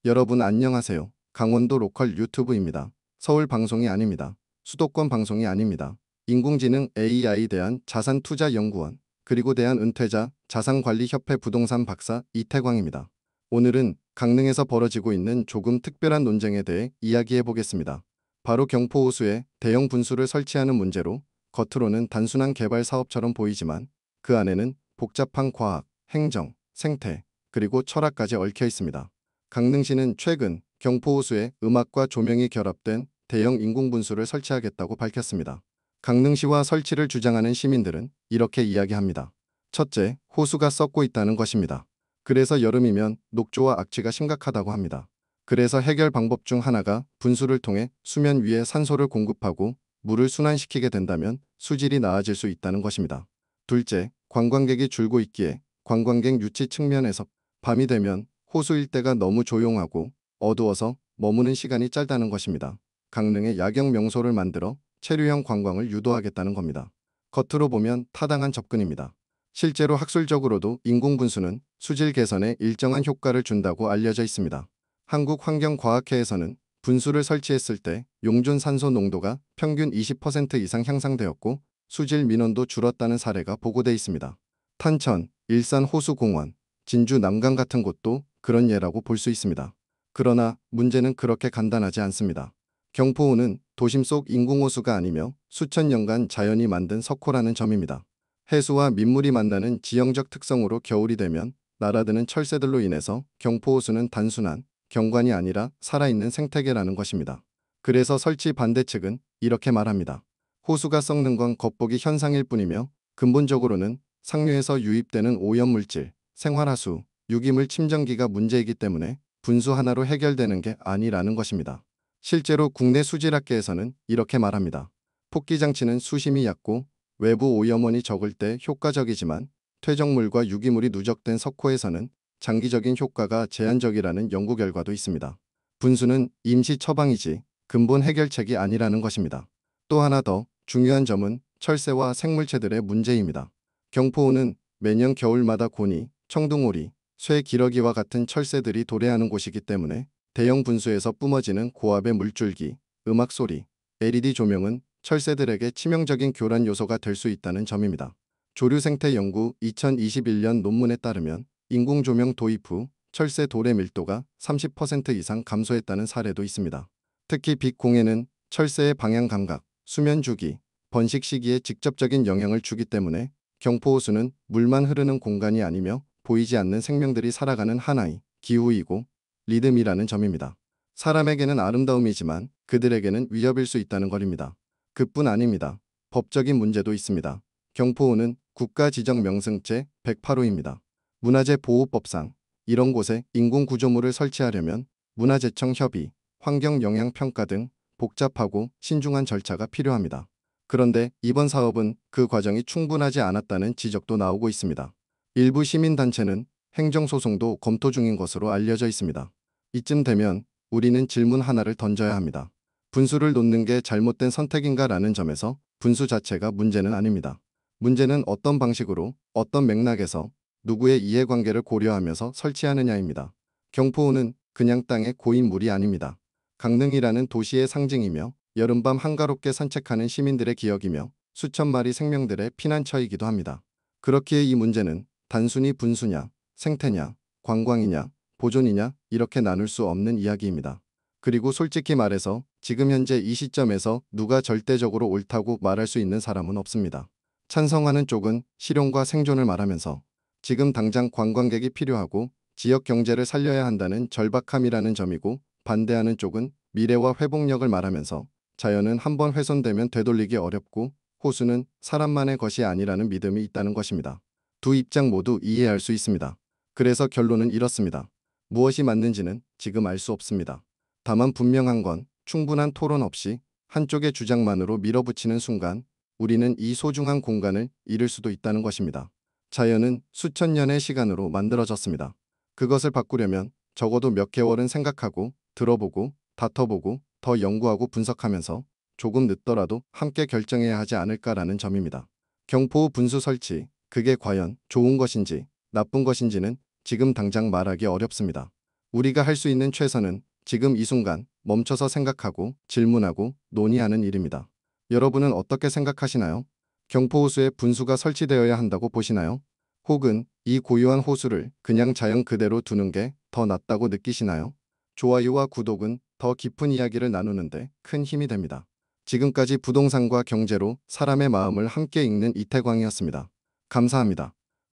여러분 안녕하세요. 강원도 로컬 유튜브입니다. 서울 방송이 아닙니다. 수도권 방송이 아닙니다. 인공지능 AI 대한 자산투자연구원 그리고 대한은퇴자 자산관리협회 부동산 박사 이태광입니다. 오늘은 강릉에서 벌어지고 있는 조금 특별한 논쟁에 대해 이야기해 보겠습니다. 바로 경포 호수에 대형 분수를 설치하는 문제로 겉으로는 단순한 개발 사업처럼 보이지만 그 안에는 복잡한 과학, 행정, 생태, 그리고 철학까지 얽혀 있습니다. 강릉시는 최근 경포호수에 음악과 조명이 결합된 대형 인공분수를 설치하겠다고 밝혔습니다. 강릉시와 설치를 주장하는 시민들은 이렇게 이야기합니다. 첫째, 호수가 썩고 있다는 것입니다. 그래서 여름이면 녹조와 악취가 심각하다고 합니다. 그래서 해결 방법 중 하나가 분수를 통해 수면 위에 산소를 공급하고 물을 순환시키게 된다면 수질이 나아질 수 있다는 것입니다. 둘째, 관광객이 줄고 있기에 관광객 유치 측면에서 밤이 되면 호수 일대가 너무 조용하고 어두워서 머무는 시간이 짧다는 것입니다. 강릉에 야경 명소를 만들어 체류형 관광을 유도하겠다는 겁니다. 겉으로 보면 타당한 접근입니다. 실제로 학술적으로도 인공분수는 수질 개선에 일정한 효과를 준다고 알려져 있습니다. 한국환경과학회에서는 분수를 설치했을 때 용존 산소 농도가 평균 20% 이상 향상되었고 수질 민원도 줄었다는 사례가 보고돼 있습니다. 탄천, 일산 호수공원, 진주 남강 같은 곳도 그런 예라고 볼 수 있습니다. 그러나 문제는 그렇게 간단하지 않습니다. 경포호는 도심 속 인공호수가 아니며 수천 년간 자연이 만든 석호라는 점입니다. 해수와 민물이 만나는 지형적 특성으로 겨울이 되면 날아드는 철새들로 인해서 경포호수는 단순한 경관이 아니라 살아있는 생태계라는 것입니다. 그래서 설치 반대 측은 이렇게 말합니다. 호수가 썩는 건 겉보기 현상일 뿐이며 근본적으로는 상류에서 유입되는 오염물질, 생활하수, 유기물 침전기가 문제이기 때문에 분수 하나로 해결되는 게 아니라는 것입니다. 실제로 국내 수질학계에서는 이렇게 말합니다. 폭기장치는 수심이 얕고 외부 오염원이 적을 때 효과적이지만 퇴적물과 유기물이 누적된 석호에서는 장기적인 효과가 제한적이라는 연구 결과도 있습니다. 분수는 임시 처방이지 근본 해결책이 아니라는 것입니다. 또 하나 더 중요한 점은 철새와 생물체들의 문제입니다. 경포호는 매년 겨울마다 고니, 청둥오리, 쇠 기러기와 같은 철새들이 도래하는 곳이기 때문에 대형 분수에서 뿜어지는 고압의 물줄기, 음악 소리, LED 조명은 철새들에게 치명적인 교란 요소가 될 수 있다는 점입니다. 조류생태연구 2021년 논문에 따르면 인공조명 도입 후 철새 도래 밀도가 30% 이상 감소했다는 사례도 있습니다. 특히 빛 공해는 철새의 방향 감각, 수면 주기, 번식 시기에 직접적인 영향을 주기 때문에 경포호수는 물만 흐르는 공간이 아니며 보이지 않는 생명들이 살아가는 하나의 기후이고 리듬이라는 점입니다. 사람에게는 아름다움이지만 그들에게는 위협일 수 있다는 것입니다. 그뿐 아닙니다. 법적인 문제도 있습니다. 경포호는 국가지정명승지 108호입니다. 문화재보호법상 이런 곳에 인공구조물을 설치하려면 문화재청 협의, 환경영향평가 등 복잡하고 신중한 절차가 필요합니다. 그런데 이번 사업은 그 과정이 충분하지 않았다는 지적도 나오고 있습니다. 일부 시민단체는 행정소송도 검토 중인 것으로 알려져 있습니다. 이쯤 되면 우리는 질문 하나를 던져야 합니다. 분수를 놓는 게 잘못된 선택인가 라는 점에서 분수 자체가 문제는 아닙니다. 문제는 어떤 방식으로, 어떤 맥락에서 누구의 이해관계를 고려하면서 설치하느냐입니다. 경포호는 그냥 땅에 고인 물이 아닙니다. 강릉이라는 도시의 상징이며 여름밤 한가롭게 산책하는 시민들의 기억이며 수천 마리 생명들의 피난처이기도 합니다. 그렇기에 이 문제는 단순히 분수냐, 생태냐, 관광이냐, 보존이냐 이렇게 나눌 수 없는 이야기입니다. 그리고 솔직히 말해서 지금 현재 이 시점에서 누가 절대적으로 옳다고 말할 수 있는 사람은 없습니다. 찬성하는 쪽은 실용과 생존을 말하면서 지금 당장 관광객이 필요하고 지역 경제를 살려야 한다는 절박함이라는 점이고 반대하는 쪽은 미래와 회복력을 말하면서 자연은 한번 훼손되면 되돌리기 어렵고 호수는 사람만의 것이 아니라는 믿음이 있다는 것입니다. 두 입장 모두 이해할 수 있습니다. 그래서 결론은 이렇습니다. 무엇이 맞는지는 지금 알 수 없습니다. 다만 분명한 건 충분한 토론 없이 한쪽의 주장만으로 밀어붙이는 순간 우리는 이 소중한 공간을 잃을 수도 있다는 것입니다. 자연은 수천 년의 시간으로 만들어졌습니다. 그것을 바꾸려면 적어도 몇 개월은 생각하고 들어보고 다퉈보고 더 연구하고 분석하면서 조금 늦더라도 함께 결정해야 하지 않을까라는 점입니다. 경포 분수 설치, 그게 과연 좋은 것인지 나쁜 것인지는 지금 당장 말하기 어렵습니다. 우리가 할 수 있는 최선은 지금 이 순간 멈춰서 생각하고 질문하고 논의하는 일입니다. 여러분은 어떻게 생각하시나요? 경포호수에 분수가 설치되어야 한다고 보시나요? 혹은 이 고유한 호수를 그냥 자연 그대로 두는 게 더 낫다고 느끼시나요? 좋아요와 구독은 더 깊은 이야기를 나누는데 큰 힘이 됩니다. 지금까지 부동산과 경제로 사람의 마음을 함께 읽는 이태광이었습니다. 감사합니다.